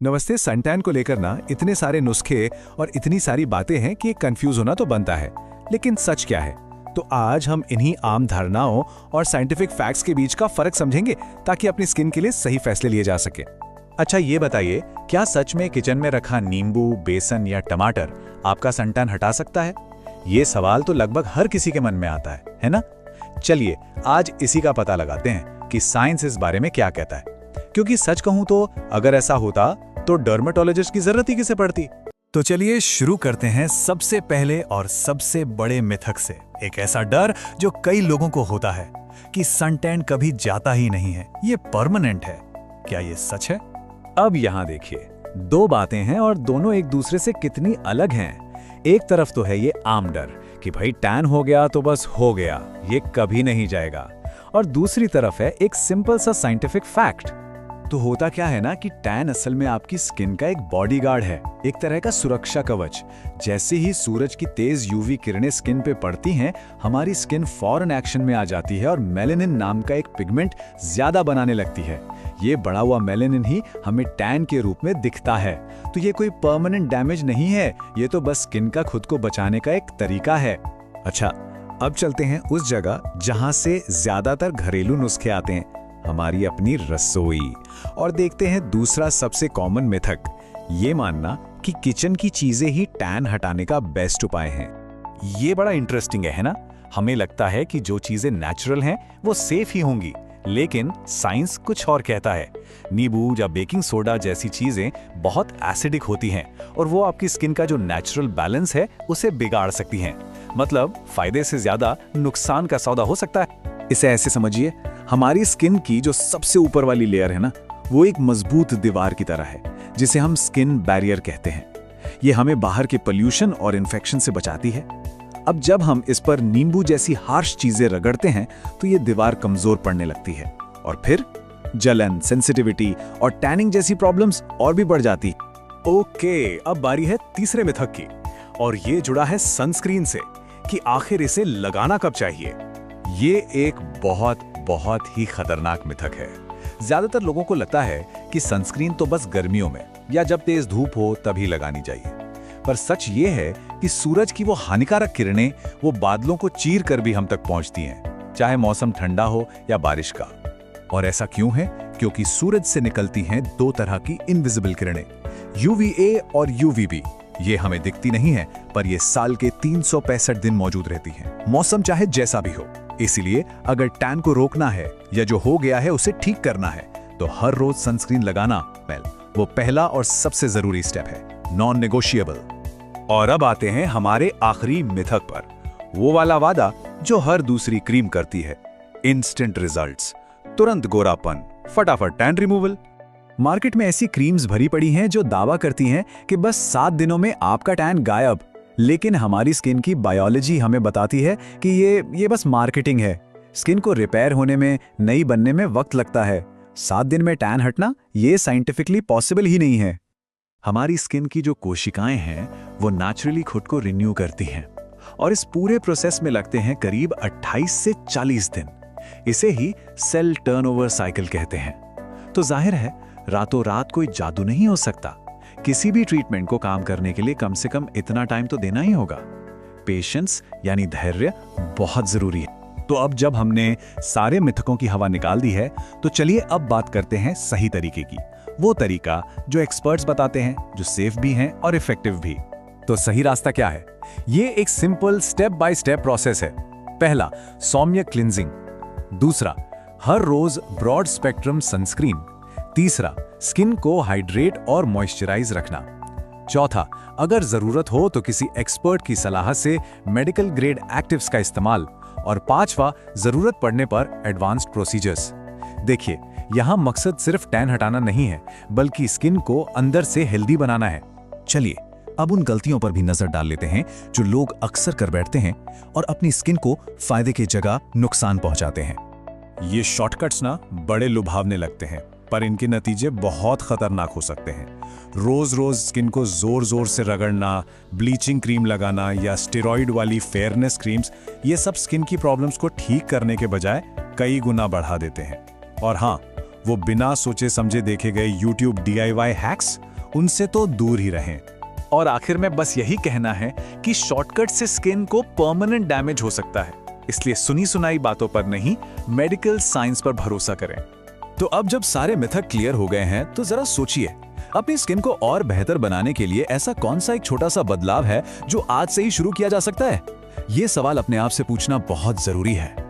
नमस्ते। सनटैन को लेकर ना इतने सारे नुस्खे और इतनी सारी बातें हैं कि कंफ्यूज होना तो बनता है। लेकिन सच क्या है? तो आज हम इन्हीं आम धारणाओं और साइंटिफिक फैक्ट्स के बीच का फर्क समझेंगे ताकि अपनी स्किन के लिए सही फैसले लिए जा सके। अच्छा ये बताइए, क्या सच में किचन में रखा नींबू, बेसन या टमाटर आपका सनटैन हटा सकता है? ये सवाल तो लगभग हर किसी के मन में आता है ना? चलिए आज इसी का पता लगाते हैं कि साइंस इस बारे में क्या कहता है। क्योंकि सच कहूं तो अगर ऐसा होता तो डर्मेटोलॉजिस्ट की जरूरत ही किसे पड़ती। तो चलिए शुरू करते हैं सबसे पहले और सबसे बड़े मिथक से। एक ऐसा डर जो कई लोगों को होता है कि सनटैन कभी जाता ही नहीं है, ये परमानेंट है। क्या ये सच है? अब यहाँ देखिए, दो बातें हैं और दोनों एक दूसरे से कितनी अलग हैं। एक तरफ तो है ये आम डर कि भाई टैन हो गया तो बस हो गया, ये कभी नहीं जाएगा। और दूसरी तरफ है एक सिंपल सा साइंटिफिक फैक्ट। तो होता क्या है ना कि टैन असल में आपकी स्किन का एक बॉडीगार्ड है, एक तरह का सुरक्षा कवच। जैसे ही सूरज की तेज यूवी किरणें स्किन पे पड़ती हैं, हमारी स्किन फौरन एक्शन में आ जाती है और मेलेनिन नाम का एक पिगमेंट ज्यादा बनाने लगती है। ये बढ़ा हुआ मेलेनिन ही हमें टैन के रूप में दिखता है। तो ये कोई परमानेंट डैमेज नहीं है, ये तो बस स्किन का खुद को बचाने का एक तरीका है। अच्छा, अब चलते हैं उस जगह जहां से ज्यादातर घरेलू नुस्खे आते हैं, हमारी अपनी रसोई, और देखते हैं दूसरा सबसे कॉमन मिथक, ये मानना कि किचन की चीजें ही टैन हटाने का बेस्ट उपाय हैं। ये बड़ा इंटरेस्टिंग है ना? हमें लगता है कि जो चीजें नेचुरल हैं वो सेफ ही होंगी, लेकिन साइंस कुछ और कहता है। नींबू या बेकिंग सोडा जैसी चीजें बहुत एसिडिक होती हैं और वो आपकी स्किन का जो नेचुरल बैलेंस है उसे बिगाड़ सकती हैं। मतलब फायदे से ज्यादा नुकसान का सौदा हो सकता है। इसे ऐसे समझिए, हमारी स्किन की जो सबसे ऊपर वाली लेयर है ना, वो एक मजबूत दीवार की तरह है जिसे हम स्किन बैरियर कहते हैं। ये हमें बाहर के पोल्यूशन और इन्फेक्शन से बचाती है। अब जब हम इस पर नींबू जैसी हार्श चीजें रगड़ते हैं तो ये दीवार कमजोर पड़ने लगती है और फिर जलन, सेंसिटिविटी और टैनिंग जैसी प्रॉब्लम्स और भी बढ़ जाती। ओके, अब बारी है तीसरे मिथक की, और ये जुड़ा है सनस्क्रीन से कि आखिर इसे लगाना कब चाहिए। ये एक बहुत ही खतरनाक मिथक है। ज्यादातर लोगों को लगता है कि सनस्क्रीन तो बस गर्मियों में या जब तेज धूप हो तभी लगानी चाहिए, पर सच ये है कि सूरज की वो हानिकारक किरणें वो बादलों को चीर कर भी हम तक पहुंचती हैं, चाहे मौसम ठंडा हो या बारिश का। और ऐसा क्यों है? क्योंकि सूरज से निकलती हैं दो तरह की इनविजिबल किरणें, UVA और UVB। ये हमें दिखती नहीं है, पर ये साल के 365 दिन मौजूद रहती हैं, मौसम चाहे जैसा भी हो। इसीलिए अगर टैन को रोकना है या जो हो गया है उसे ठीक करना है, तो हर रोज सनस्क्रीन लगाना वो पहला और सबसे जरूरी स्टेप है, नॉन नेगोशिएबल। और अब आते हैं हमारे आखिरी मिथक पर, वो वाला वादा जो हर दूसरी क्रीम करती है, इंस्टेंट रिजल्ट्स, तुरंत गोरापन, फटाफट टैन रिमूवल। मार्केट में ऐसी क्रीम्स भरी पड़ी हैं जो दावा करती हैं कि बस 7 दिनों में आपका टैन गायब। लेकिन हमारी स्किन की बायोलॉजी हमें बताती है कि ये बस मार्केटिंग है। स्किन को रिपेयर होने में, नई बनने में वक्त लगता है। 7 दिन में टैन हटना ये साइंटिफिकली पॉसिबल ही नहीं है। हमारी स्किन की जो कोशिकाएं हैं वो नेचुरली खुद को रिन्यू करती हैं और इस पूरे प्रोसेस में लगते हैं करीब 28 से 40 दिन। इसे ही सेल टर्नओवर साइकिल कहते हैं। तो जाहिर है रातों रात कोई जादू नहीं हो सकता। किसी भी ट्रीटमेंट को काम करने के लिए कम से कम इतना टाइम तो देना ही होगा। पेशेंस यानी धैर्य बहुत जरूरी है। तो अब जब हमने सारे मिथकों की हवा निकाल दी है, तो चलिए अब बात करते हैं सही तरीके की, वो तरीका जो एक्सपर्ट्स बताते हैं, जो सेफ भी हैं और इफेक्टिव भी। तो सही रास्ता क्या है? ये एक simple step by step process है। पहला, सौम्य क्लिंजिंग। दूसरा, हर रोज ब्रॉड स्पेक्ट्रम सनस्क्रीन। तीसरा, स्किन को हाइड्रेट और मॉइस्चराइज रखना। चौथा, अगर जरूरत हो तो किसी एक्सपर्ट की सलाह से मेडिकल ग्रेड एक्टिव्स का इस्तेमाल। और पांचवा, जरूरत पड़ने पर एडवांस्ड प्रोसीजर्स। देखिए, यहाँ मकसद सिर्फ टैन हटाना नहीं है, बल्कि स्किन को अंदर से हेल्दी बनाना है। चलिए अब उन गलतियों पर भी नजर डाल लेते हैं जो लोग अक्सर कर बैठते हैं और अपनी स्किन को फायदे की जगह नुकसान पहुंचाते हैं। ये शॉर्टकट्स ना बड़े लुभावने लगते हैं, पर इनके नतीजे बहुत खतरनाक हो सकते हैं। रोज रोज स्किन को जोर जोर से रगड़ना, ब्लीचिंग क्रीम लगाना या स्टेरॉइड वाली फेयरनेस क्रीम्स, ये सब स्किन की प्रॉब्लम्स को ठीक करने के बजाय कई गुना बढ़ा देते हैं। और हाँ, वो बिना सोचे समझे देखे गए YouTube DIY हैक्स, उनसे तो दूर ही रहें। और आखिर में बस यही कहना है कि शॉर्टकट से स्किन को परमानेंट डैमेज हो सकता है, इसलिए सुनी सुनाई बातों पर नहीं, मेडिकल साइंस पर भरोसा करें। तो अब जब सारे मिथक क्लियर हो गए हैं, तो जरा सोचिए, अपनी स्किन को और बेहतर बनाने के लिए ऐसा कौन सा एक छोटा सा बदलाव है जो आज से ही शुरू किया जा सकता है? ये सवाल अपने आप से पूछना बहुत जरूरी है।